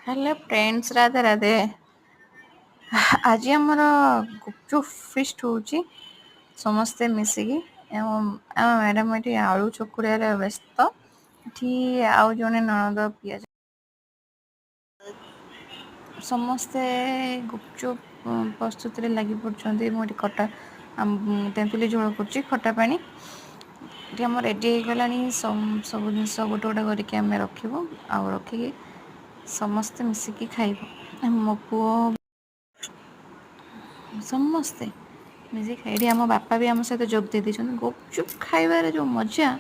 Hello friends, Radhe Radhe. आज आमर गुपचुप fist होची समस्ते मिसिकी एवं आम मैडम ये आलू चकुड़िया व्यस्त एठी आउ जने ननद पियाज समस्ते गुपचुप प्रस्तुति लगी पड़ते। मुझे खटा तेंतुली झोल कर खटा पानी ये आम रेडी हो गला। सब जिन गोटे गोटे करके आम रखू आ रखिकी समस्ते मिसिकी खाइबू। मो पुओ समस्ते मिसिकी खाई। आम बापा भी आम सहित जोग दे देते। गुपचुप खाइबार जो मजा,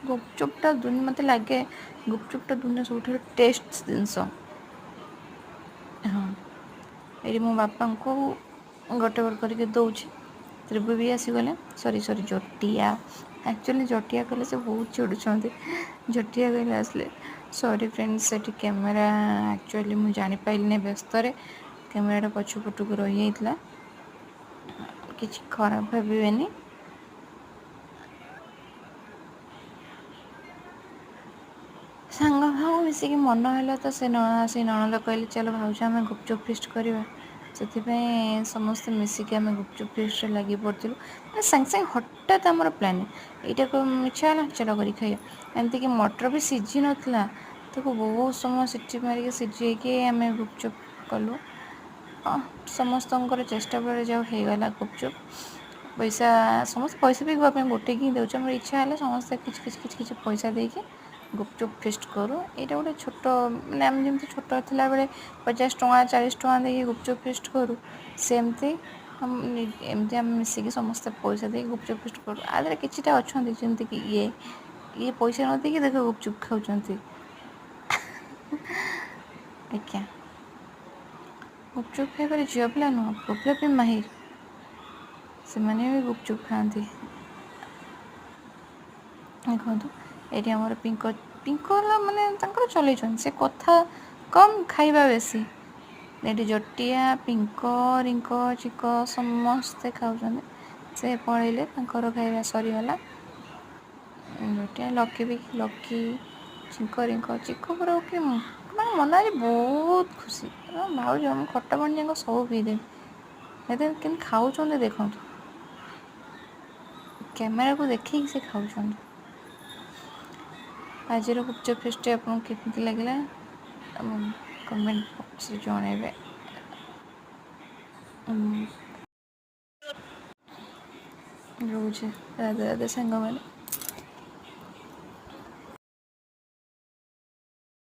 गुपचुपटा मत लगे गुपचुपटा दुनिया सब टेस्ट जिनस। हाँ, ये मो बापा को गोटे गोटे करके दौर। त्रिभु भी आसीगले। सॉरी जटिया, एक्चुअली जटिया कहले से बहुत चिड़ुंट। जटिया कहले आसले सॉरी फ्रेंड्स, से कैमेरा एक्चुअली मुझे जापारे व्यस्त कैमेराटा पछपटक रही जाता। किसी खराब भावेनि। सांग भाव मिसिक मन है तो से ननद कहले चलो भाज आम गुपचुप फिस्ट करवा। से समस्ते मिसिक आम गुपचुप फिस्ट लगी पड़ू। सागे सागे हठात आमर प्लानिंग यहाँ को इच्छा है चलो कर खाइबा। एमती कि मटर भी सीझी नाला ताको बहुत समय सीटी मारिक सीझे आम गुपचुप कलु। समस्त चेष्टा पर जाओ होगला गुपचुप। पैसा समस्त पैसा भी गोटे ही दे। इच्छा है समस्ते किसी पैसा देके गुपचुप फिस्ट करूँ। यहाँ गोटे छोट मैंने आम जमी छोट थी बेले 50 टଙ୍କା 40 टଙ୍କା दे गुपचुप फिस्ट करूँ, सेमती एमती आम मिसिकी समस्ते पैसा दे गुपचुप फिस्ट करूँ। आदि कि अच्छा जमीक कि ये पैसा न देकी देख गुपचुप खाऊँ। आज्ञा गुपचुप खाइबार झील पिला नुह पुଅ पिला भी माहिर। से मैंने भी गुपचुप खाती। देखो ये आमर पिंक माने चल से कथा कम खाइबा बेसी। ये जटिया पिंक रिंक चिक समस्ते खाऊँ। से पलैले खाइबा सरीगला। जटिया लकी भी लकी चिंक रिंक चिक पूरा कि मन आज बहुत खुशी। भाज हम खटा पानी जाक सब पीदेवी कि खाऊँ देखो कैमेरा को देखिए से खाऊँ। आज गुपचुप फिस्ट आपको केमती लगे कमेंट बॉक्स जनइबे। रोचे राधे राधे सांग मैंने।